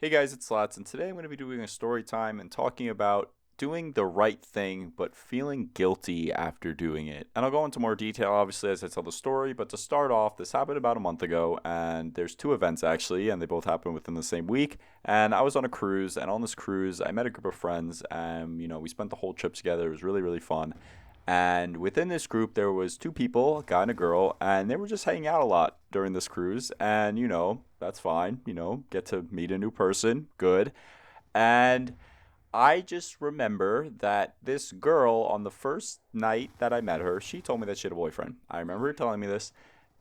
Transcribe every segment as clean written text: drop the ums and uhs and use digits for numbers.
Hey guys, it's Lots, and today I'm going to be doing a story time and talking about doing the right thing but feeling guilty after doing it. And I'll go into more detail, obviously, as I tell the story, but to start off, this happened about a month ago, and there's two events actually, and they both happened within the same week. And I was on a cruise, and on this cruise, I met a group of friends, and we spent the whole trip together. It was really, really fun. And within this group, there was two people, a guy and a girl, and they were just hanging out a lot during this cruise. And that's fine. Get to meet a new person, good. And I just remember that this girl on the first night that I met her, she told me that she had a boyfriend. I remember her telling me this,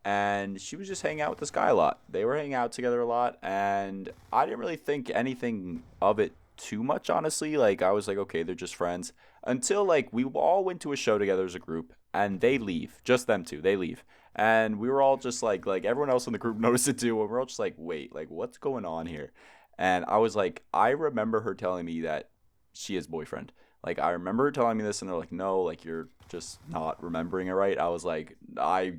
and she was just hanging out with this guy a lot. They were hanging out together a lot, and I didn't really think anything of it too much, honestly. Like, I was like, okay, they're just friends. Until, like, we all went to a show together as a group, and they leave. Just them two, they leave. And we were all just like everyone else in the group noticed it too, and we're all just like, wait, like, what's going on here? And I was like, I remember her telling me that she has boyfriend. Like, I remember her telling me this, and they're like, no, like, you're just not remembering it right. I was like, I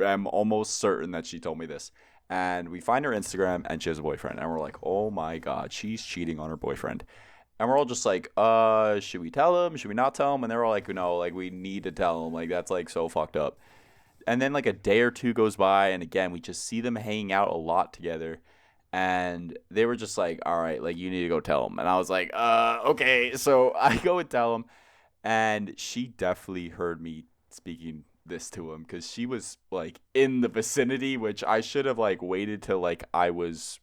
am almost certain that she told me this. And we find her Instagram, and she has a boyfriend. And we're like, oh my God, she's cheating on her boyfriend. And we're all just like, should we tell him? Should we not tell him? And they're all like, no, like, we need to tell him. Like, that's like so fucked up. And then like a day or two goes by, and again, we just see them hanging out a lot together. And they were just like, all right, like, you need to go tell him. And I was like, okay. So I go and tell him, and she definitely heard me speaking this to him because she was like in the vicinity, which I should have like waited till like I was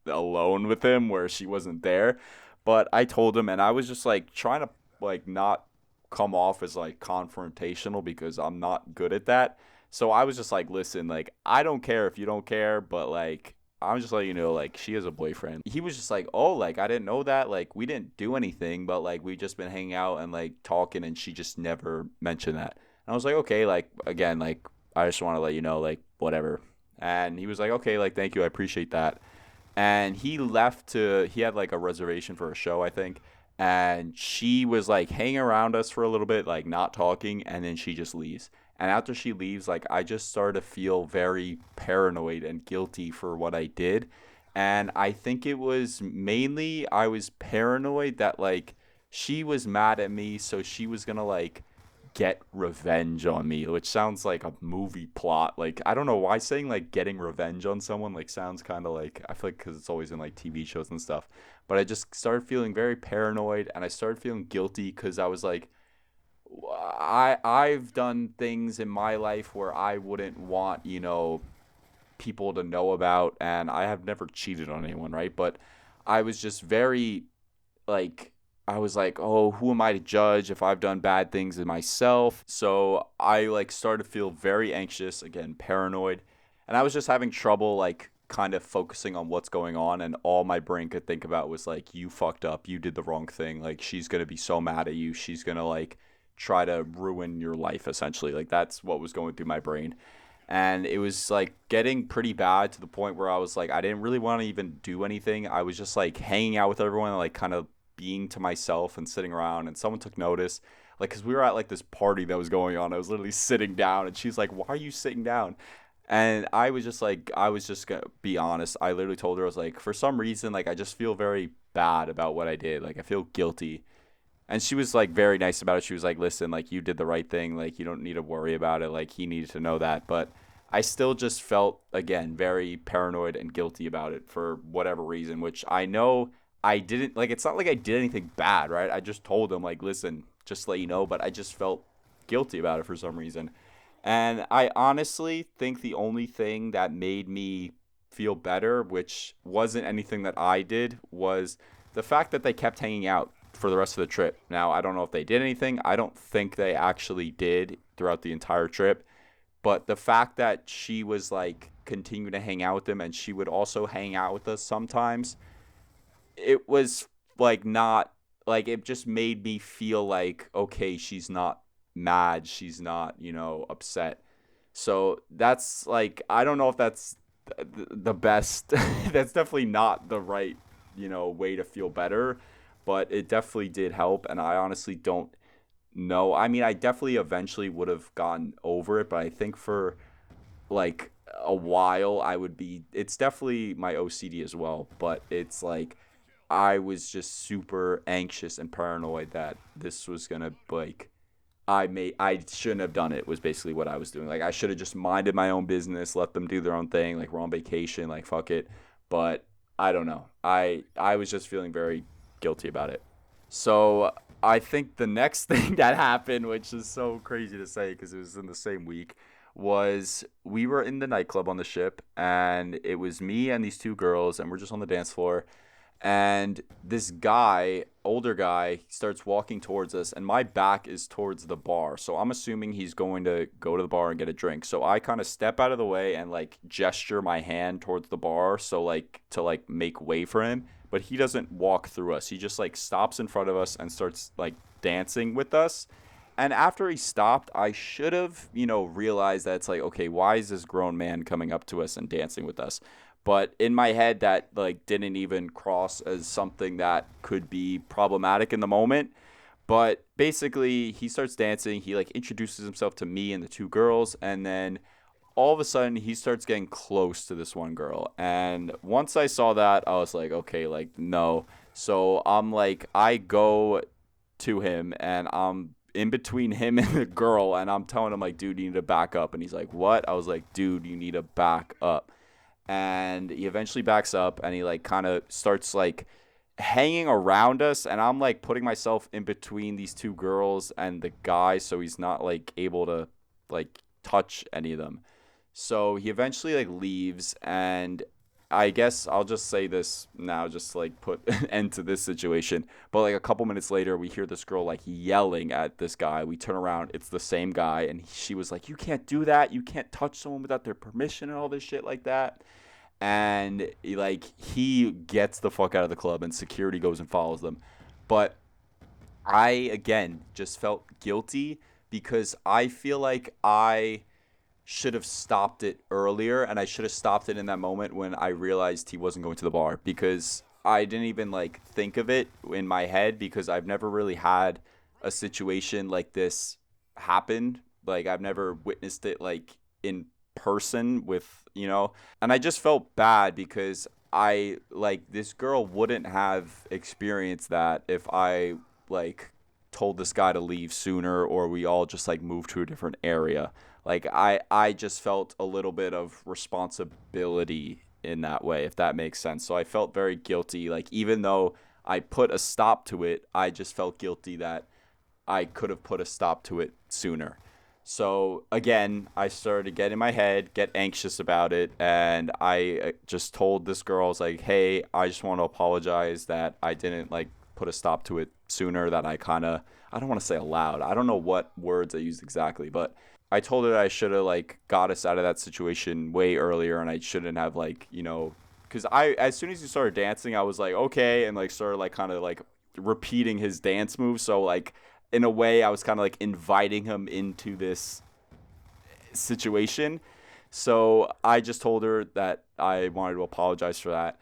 alone with him where she wasn't there. But I told him, and I was just like trying to like not come off as like confrontational because I'm not good at that. So I was just like, listen, like, I don't care if you don't care, but like, I'm just letting you know, like, she has a boyfriend. He was just like, oh, like, I didn't know that. Like, we didn't do anything, but like, we just been hanging out and like talking, and she just never mentioned that. And I was like, okay, like, again, like, I just want to let you know, like, whatever. And he was like, okay, like, thank you, I appreciate that. And he had like a reservation for a show, I think. And she was like hanging around us for a little bit, like not talking, and then she just leaves. And after she leaves, like, I just started to feel very paranoid and guilty for what I did. And I think it was mainly I was paranoid that like she was mad at me, so she was gonna like get revenge on me, which sounds like a movie plot. Like, I don't know why saying like getting revenge on someone like sounds kind of like, I feel like because it's always in like TV shows and stuff. But I just started feeling very paranoid, and I started feeling guilty because I was like, I've done things in my life where I wouldn't want, people to know about, and I have never cheated on anyone, right? But I was just very like, I was like, oh, who am I to judge if I've done bad things in myself? So I like started to feel very anxious, again, paranoid, and I was just having trouble like kind of focusing on what's going on, and all my brain could think about was like, you fucked up, you did the wrong thing, like, she's going to be so mad at you, she's going to like try to ruin your life essentially. Like, that's what was going through my brain. And it was like getting pretty bad to the point where I was like, I didn't really want to even do anything. I was just like hanging out with everyone, like kind of being to myself and sitting around. And someone took notice, like, because we were at like this party that was going on. I was literally sitting down, and she's like, why are you sitting down? And I was just like, I was just gonna be honest. I literally told her, I was like, for some reason, like, I just feel very bad about what I did. Like, I feel guilty. And she was like very nice about it. She was like, listen, like, you did the right thing. Like, you don't need to worry about it. Like, he needed to know that. But I still just felt, again, very paranoid and guilty about it for whatever reason, which I know I didn't. Like, it's not like I did anything bad, right? I just told him, like, listen, just to let you know. But I just felt guilty about it for some reason. And I honestly think the only thing that made me feel better, which wasn't anything that I did, was the fact that they kept hanging out for the rest of the trip. Now, I don't know if they did anything. I don't think they actually did throughout the entire trip. But the fact that she was like continuing to hang out with them, and she would also hang out with us sometimes, it was like not like, it just made me feel like, okay, she's not mad, she's not, upset. So that's like, I don't know if that's the best. That's definitely not the right, way to feel better, but it definitely did help. And I honestly don't know. I mean, I definitely eventually would have gotten over it, but I think for like a while, it's definitely my OCD as well, but it's like I was just super anxious and paranoid that this was gonna like I shouldn't have done it was basically what I was doing. Like I should have just minded my own business, let them do their own thing. Like we're on vacation, like fuck it. But I don't know. I was just feeling very guilty about it. So I think the next thing that happened, which is so crazy to say because it was in the same week, was we were in the nightclub on the ship, and it was me and these two girls, and we're just on the dance floor, and this guy, older guy, starts walking towards us, and my back is towards the bar, so I'm assuming he's going to go to the bar and get a drink. So I kind of step out of the way and like gesture my hand towards the bar, so like to like make way for him, but he doesn't walk through us. He just like stops in front of us and starts like dancing with us. And after he stopped, I should have, realized that it's like, okay, why is this grown man coming up to us and dancing with us? But in my head, that like didn't even cross as something that could be problematic in the moment. But basically, he starts dancing. He like introduces himself to me and the two girls, and then all of a sudden he starts getting close to this one girl. And once I saw that, I was like, okay, like no. So I'm like, I go to him, and I'm in between him and the girl, and I'm telling him like, dude, you need to back up. And he's like, what? I was like, dude, you need to back up. And he eventually backs up, and he like kind of starts like hanging around us, and I'm like putting myself in between these two girls and the guy, so he's not like able to like touch any of them. So he eventually like leaves, and I guess I'll just say this now, just like put an end to this situation. But like a couple minutes later, we hear this girl like yelling at this guy. We turn around, it's the same guy, and she was like, "You can't do that. You can't touch someone without their permission," and all this shit like that. And like he gets the fuck out of the club, and security goes and follows them. But I again just felt guilty because I feel like I should have stopped it earlier, and I should have stopped it in that moment when I realized he wasn't going to the bar, because I didn't even like think of it in my head because I've never really had a situation like this happen. Like I've never witnessed it like in person with, and I just felt bad because I like this girl wouldn't have experienced that if I like told this guy to leave sooner, or we all just like moved to a different area. Like I just felt a little bit of responsibility in that way, if that makes sense. So I felt very guilty. Like even though I put a stop to it, I just felt guilty that I could have put a stop to it sooner. So again, I started to get in my head, get anxious about it, and I just told this girl, I was like, "Hey, I just want to apologize that I didn't like put a stop to it sooner. That I don't want to say aloud. I don't know what words I used exactly, but I told her that I should have like got us out of that situation way earlier, and I shouldn't have like, because I as soon as he started dancing, I was like, okay, and like started like kind of like repeating his dance moves. So like in a way, I was kind of like inviting him into this situation. So I just told her that I wanted to apologize for that.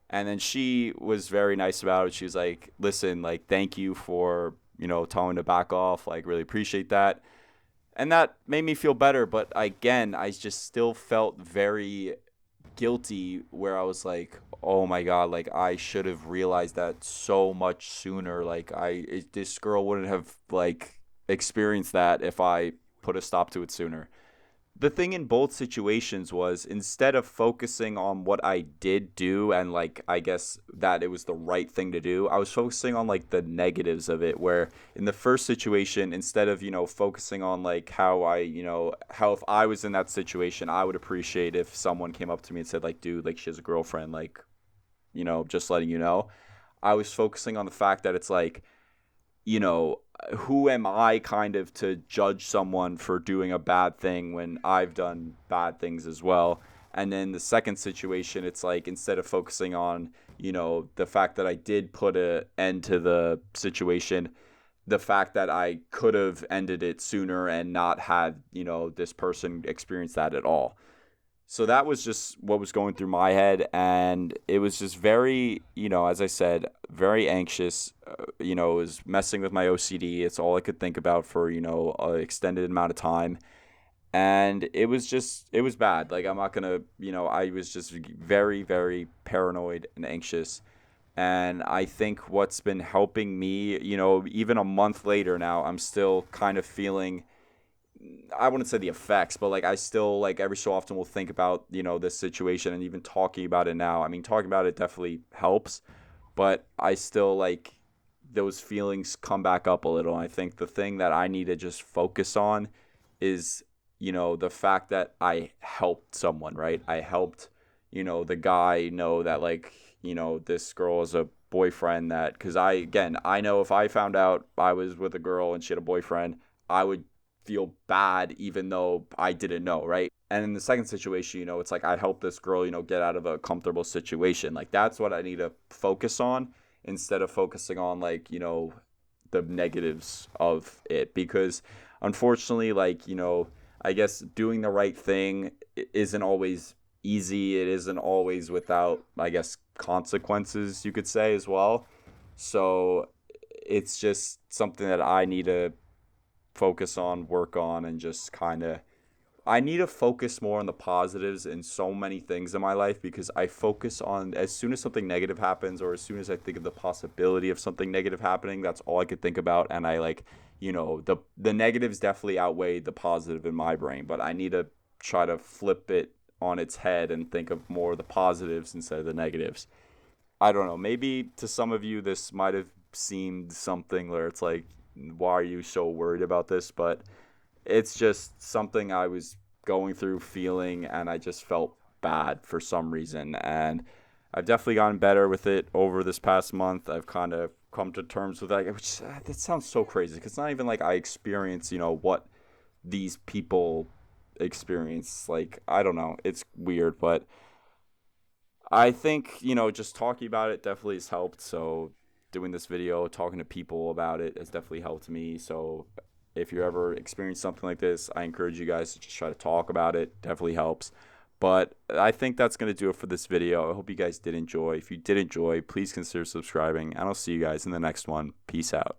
And then she was very nice about it. She was like, listen, like, thank you for, telling me to back off. Like, really appreciate that. And that made me feel better. But again, I just still felt very guilty, where I was like, oh my God, like I should have realized that so much sooner. Like this girl wouldn't have like experienced that if I put a stop to it sooner. The thing in both situations was, instead of focusing on what I did do and like I guess that it was the right thing to do, I was focusing on like the negatives of it, where in the first situation, instead of focusing on like how how if I was in that situation, I would appreciate if someone came up to me and said like, dude, like she has a girlfriend, like, just letting you know. I was focusing on the fact that it's like, you know, who am I kind of to judge someone for doing a bad thing when I've done bad things as well? And then the second situation, it's like, instead of focusing on, the fact that I did put an end to the situation, the fact that I could have ended it sooner and not had, this person experience that at all. So that was just what was going through my head, and it was just very, as I said, very anxious. It was messing with my OCD. It's all I could think about for, an extended amount of time. And it was bad. Like, I'm not gonna, I was just very, very paranoid and anxious. And I think what's been helping me, even a month later now, I'm still kind of feeling, I wouldn't say the effects, but like I still, like, every so often will think about, this situation, and even talking about it now. I mean, talking about it definitely helps, but I still, like, those feelings come back up a little. I think the thing that I need to just focus on is, the fact that I helped someone, right? I helped, the guy know that, like, this girl is a boyfriend, that, because I know if I found out I was with a girl and she had a boyfriend, I would feel bad even though I didn't know, right? And in the second situation, it's like I helped this girl, get out of a comfortable situation. Like, that's what I need to focus on, instead of focusing on, like, the negatives of it. Because unfortunately, like, I guess doing the right thing isn't always easy. It isn't always without, I guess, consequences, you could say, as well. So it's just something that I need to focus on, work on, and just kind of, I need to focus more on the positives in so many things in my life, because I focus on, as soon as something negative happens, or as soon as I think of the possibility of something negative happening, that's all I could think about. And I, like, the negatives definitely outweigh the positive in my brain, but I need to try to flip it on its head and think of more of the positives instead of the negatives. I don't know. Maybe to some of you, this might have seemed something where it's like, why are you so worried about this? But it's just something I was going through, feeling, and I just felt bad for some reason. And I've definitely gotten better with it over this past month. I've kind of come to terms with that, which, that sounds so crazy, because it's not even like I experience, what these people experience. Like, I don't know. It's weird, but I think, just talking about it definitely has helped. So doing this video, talking to people about it, has definitely helped me. So if you ever experience something like this, I encourage you guys to just try to talk about it. Definitely helps. But I think that's going to do it for this video. I hope you guys did enjoy. If you did enjoy, please consider subscribing, and I'll see you guys in the next one. Peace out.